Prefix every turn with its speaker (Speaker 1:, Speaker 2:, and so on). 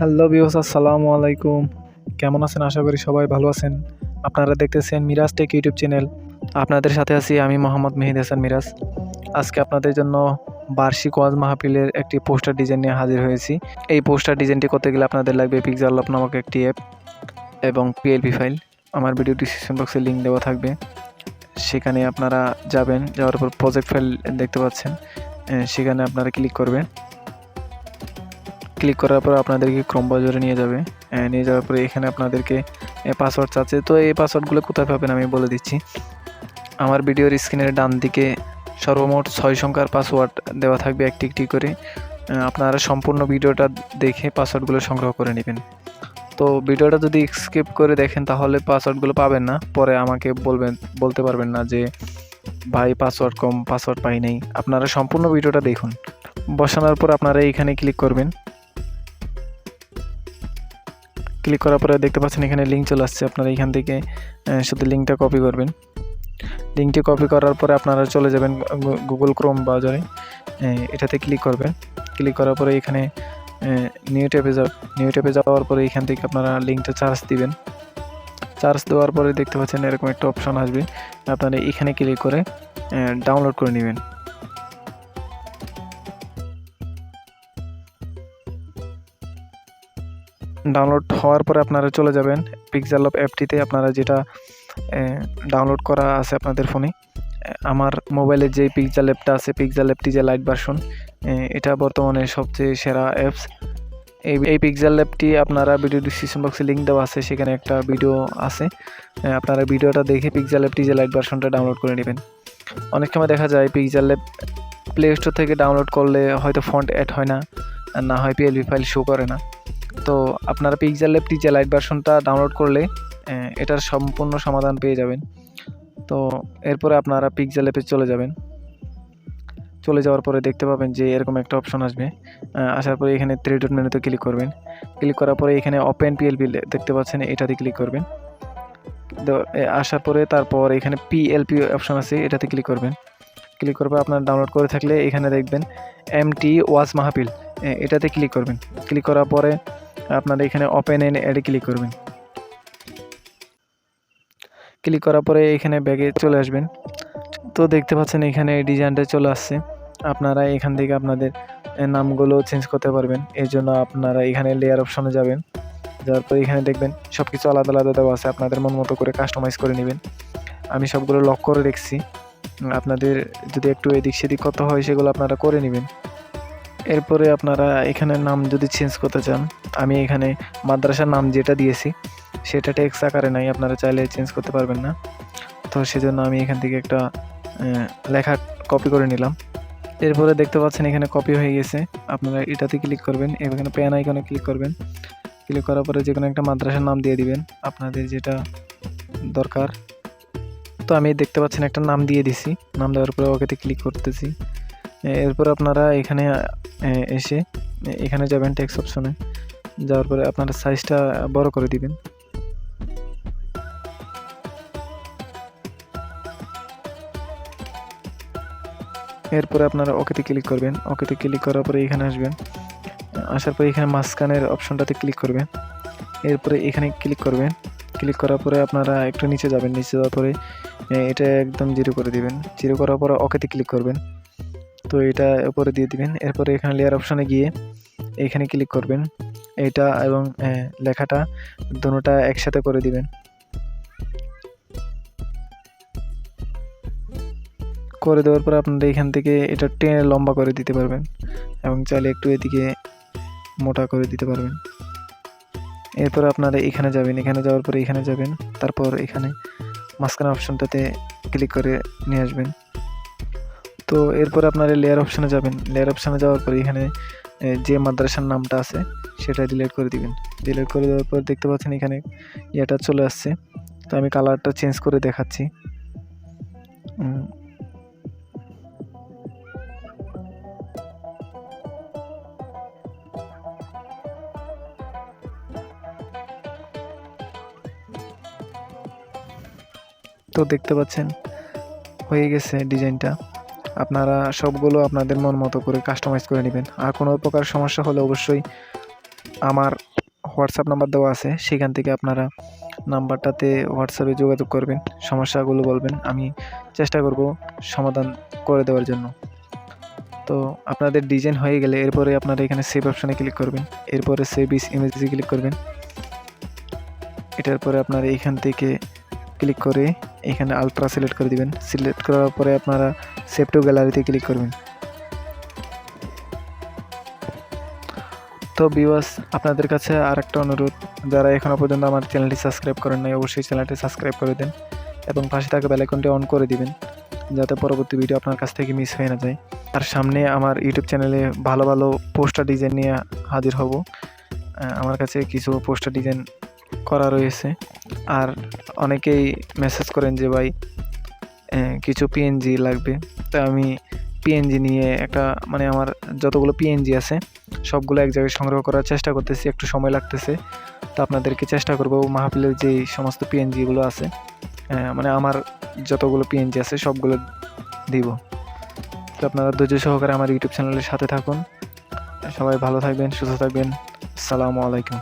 Speaker 1: Hello viewers, আসসালামু আলাইকুম। কেমন আছেন? আশা করি সবাই ভালো আছেন। আপনারা দেখতেছেন মিরাজ টেক ইউটিউব চ্যানেল। আপনাদের সাথে আছি আমি মোহাম্মদ মেহেদি হাসান মিরাজ। আজকে আপনাদের জন্য বার্ষিক ওয়াজ মাহফিলের একটি পোস্টার ডিজাইন নিয়ে হাজির হয়েছি। এই পোস্টার ডিজাইনটি করতে গেলে আপনাদের লাগবে পিক্সেলল্যাব নামক একটি অ্যাপ এবং পিএলপি ফাইল। আমার ভিডিও ডিসক্রিপশন বক্সে লিঙ্ক দেওয়া থাকবে, সেখানে আপনারা যাবেন। যাওয়ার পর প্রজেক্ট ফাইল দেখতে পাচ্ছেন, সেখানে আপনারা ক্লিক করবেন। ক্লিক করার পর আপনাদেরকে ক্রোম ব্রাউজারে নিয়ে যাবে। নিয়ে যাওয়ার পরে এখানে আপনাদেরকে পাসওয়ার্ড চাচ্ছে। তো এই পাসওয়ার্ডগুলো কোথায় পাবেন আমি বলে দিচ্ছি। আমার ভিডিওর স্ক্রিনের ডান দিকে সর্বমোট 6 সংখ্যার পাসওয়ার্ড দেওয়া থাকবে একটি একটি করে। আপনারা সম্পূর্ণ ভিডিওটা দেখে পাসওয়ার্ডগুলো সংগ্রহ করে নেবেন। তো ভিডিওটা যদি স্কিপ করে দেখেন তাহলে পাসওয়ার্ডগুলো পাবেন না, পরে আমাকে বলতে পারবেন না যে ভাই পাসওয়ার্ড কম, পাসওয়ার্ড পাই নাই। আপনারা সম্পূর্ণ ভিডিওটা দেখুন। বসানোর পর আপনারা এইখানে ক্লিক করবেন। ক্লিক করার পরে দেখতে পাচ্ছেন এখানে লিঙ্ক চলে আসছে। আপনারা এখান থেকে শুধু লিঙ্কটা কপি করবেন। লিঙ্কটি কপি করার পরে আপনারা চলে যাবেন গুগল ক্রোম ব্রাউজারে, এটাতে ক্লিক করবেন। ক্লিক করার পরে এখানে নিউ ট্যাবে যাওয়ার পরে এখান থেকে আপনারা লিঙ্কটা চার্জ দিবেন। চার্জ দেওয়ার পরে দেখতে পাচ্ছেন এরকম একটা অপশন আসবে, আপনারা এখানে ক্লিক করে ডাউনলোড করে নেবেন। ডাউনলোড হওয়ার পরে আপনারা চলে যাবেন পিক্সেলল্যাব অ্যাপটিতে, আপনারা যেটা ডাউনলোড করা আছে আপনাদের ফোনে। আমার মোবাইলে যে পিক্সেলল্যাবটা আছে, পিক্সেলল্যাবটি যে লাইট ভার্সন, এটা বর্তমানে সবচেয়ে সেরা অ্যাপস। এই পিক্সেলল্যাবটি আপনারা ভিডিও ডিসক্রিপশন বক্সে লিঙ্ক দেওয়া আছে, সেখানে একটা ভিডিও আছে। আপনারা ভিডিওটা দেখে পিক্সেলল্যাবটি যে লাইট ভার্সনটা ডাউনলোড করে নেবেন। অনেক সময় দেখা যায় পিক্সেলল্যাব প্লে স্টোর থেকে ডাউনলোড করলে হয়তো ফন্ট অ্যাড হয় না, না হয় পিএলপি ফাইল শো করে না। তো আপনারা পিক্সেলল্যাবটি যে লাইট ভার্সনটা ডাউনলোড করলে এটার সম্পূর্ণ সমাধান পেয়ে যাবেন। তো এরপরে আপনারা পিক্সেলল্যাবে চলে যাবেন। চলে যাওয়ার পরে দেখতে পাবেন যে এরকম একটা অপশন আসবে। আসার পরে এখানে 3 ডট মেনুতে ক্লিক করবেন। ক্লিক করার পরে এখানে ওপেন পিএলপি দেখতে পাচ্ছেন, এটাতে ক্লিক করবেন। তো আসার পরে তারপর এখানে পিএলপি অপশন আছে, এটাতে ক্লিক করবেন। ক্লিক করবে আপনার ডাউনলোড করে থাকলে এখানে দেখবেন এমটি ওয়াজ মাহফিল, এটাতে ক্লিক করবেন। ক্লিক করার পরে আপনারা এখানে ওপেন এন্ড অ্যাডে ক্লিক করবেন। ক্লিক করার পরে এখানে ব্যাগে চলে আসবেন। তো দেখতে পাচ্ছেন এখানে ডিজাইনটা চলে আসছে। আপনারা এখান থেকে আপনাদের নামগুলো চেঞ্জ করতে পারবেন। এর জন্য আপনারা এখানে লেয়ার অপশনে যাবেন। যাওয়ার পরে এখানে দেখবেন সব কিছু আলাদা আলাদা দেওয়া আছে, আপনাদের মন মতো করে কাস্টমাইজ করে নেবেন। আমি সবগুলো লক করে রেখেছি, আপনাদের যদি একটু এদিক সেদিক করতে হয় সেগুলো আপনারা করে নেবেন। এরপরে আপনারা এখানে নাম যদি চেঞ্জ করতে চান, আমি এখানে মাদ্রাসার নাম যেটা দিয়েছি সেটা টেক্সট আকারে নাই, আপনারা চাইলে চেঞ্জ করতে পারবেন না। তো সেজন্য আমি এখান থেকে একটা লেখা কপি করে নিলাম। এরপরে দেখতে পাচ্ছেন এখানে কপি হয়ে গেছে। আপনারা এটাতে ক্লিক করবেন, এখানে পেন আইকনে ক্লিক করবেন। ক্লিক করার পরে যে কোনো একটা মাদ্রাসার নাম দিয়ে দিবেন আপনাদের যেটা দরকার। তো আমি দেখতে পাচ্ছেন একটা নাম দিয়ে দিছি। নাম দেওয়ার পরে ওকেতে ক্লিক করতেছি। এরপর আপনারা এখানে এসে এখানে যাবেন টেক্সট অপশনে। যাওয়ার পরে আপনারা সাইজটা বড় করে দিবেন। এরপরে আপনারা ওকেতে ক্লিক করবেন। ওকেতে ক্লিক করার পরে এখানে আসবেন। আসার পরে এখানে মাঝখানের অপশনটাতে ক্লিক করবেন। এরপরে এখানে ক্লিক করবেন। ক্লিক করার পরে আপনারা একটু নিচে যাবেন। নিচে যাওয়ার পরে এটা একদম 0 করে দিবেন। 0 করার পরে ওকেতে ক্লিক করবেন। তো এটা উপরে দিয়ে দিবেন। এরপরে এখানে লেয়ার অপশনে গিয়ে এখানে ক্লিক করবেন। এটা এবং লেখাটা দুটোটা একসাথে করে দিবেন। করে দেওয়ার পর আপনারা এখান থেকে এটা টেনে লম্বা করে দিতে পারবেন এবং চাইলে একটু এদিকে মোটা করে দিতে পারবেন। এরপর আপনারা এখানে যাবেন। এখানে যাওয়ার পরে এখানে যাবেন, তারপর এখানে মাঝখানে অপশনটাতে ক্লিক করে নিয়ে আসবেন। তো এরপর আপনারা লেয়ার অপশনে যাবেন। লেয়ার অপশনে যাওয়ার পরে এখানে যে মাদ্রাসার নামটা আছে সেটা ডিলিট করে দিবেন। ডিলিট করে দেওয়ার পর দেখতে পাচ্ছেন এখানে এটা চলে আসছে। তো আমি কালারটা চেঞ্জ করে দেখাচ্ছি। তো দেখতে পাচ্ছেন হয়ে গেছে ডিজাইনটা। আপনারা সবগুলো আপনাদের মন মতো করে কাস্টমাইজ করে নেবেন। আর কোনো প্রকার সমস্যা হলে অবশ্যই আমার হোয়াটসঅ্যাপ নাম্বার দেওয়া আছে, সেখান থেকে আপনারা নাম্বারটাতে হোয়াটসঅ্যাপে যোগাযোগ করবেন, সমস্যাগুলো বলবেন, আমি চেষ্টা করব সমাধান করে দেওয়ার জন্য। তো আপনাদের ডিজাইন হয়ে গেলে এরপরে আপনারা এখানে সেভ অপশানে ক্লিক করবেন, এরপরে সেভ ইস ইমেজে ক্লিক করবেন। এটার পরে আপনারা এখান থেকে ক্লিক করে এখানে আলট্রা সিলেক্ট করে দিবেন। সিলেক্ট করার পরে আপনারা সেভ টু গ্যালারিতে ক্লিক করবেন। তো ভিউয়ার্স, আপনাদের কাছে আরেকটা অনুরোধ, যারা এখনও পর্যন্ত আমার চ্যানেলটি সাবস্ক্রাইব করেন নাই অবশ্যই চ্যানেলটি সাবস্ক্রাইব করে দেন এবং পাশে থাকা বেল আইকনটি অন করে দিবেন, যাতে পরবর্তী ভিডিও আপনার কাছ থেকে মিস হয়ে না যায়। আর সামনে আমার ইউটিউব চ্যানেলে ভালো ভালো পোস্টার ডিজাইন নিয়ে হাজির হব। আমার কাছে কিছু পোস্টার ডিজাইন করা রয়েছে। আর অনেকেই মেসেজ করেন যে ভাই কিছু পিএনজি লাগবে, তো আমি পিএনজি নিয়ে একটা মানে আমার যতগুলো পিএনজি আছে সবগুলো এক জায়গায় সংগ্রহ করার চেষ্টা করতেছি, একটু সময় লাগতেছে। তো আপনাদেরকে চেষ্টা করব মাহফিলের যে সমস্ত পিএনজিগুলো আছে, মানে আমার যতগুলো পিএনজি আছে সবগুলো দিব। তো আপনারা ধৈর্য সহকারে আমার ইউটিউব চ্যানেলের সাথে থাকুন। সবাই ভালো থাকবেন, সুস্থ থাকবেন। আসসালামু আলাইকুম।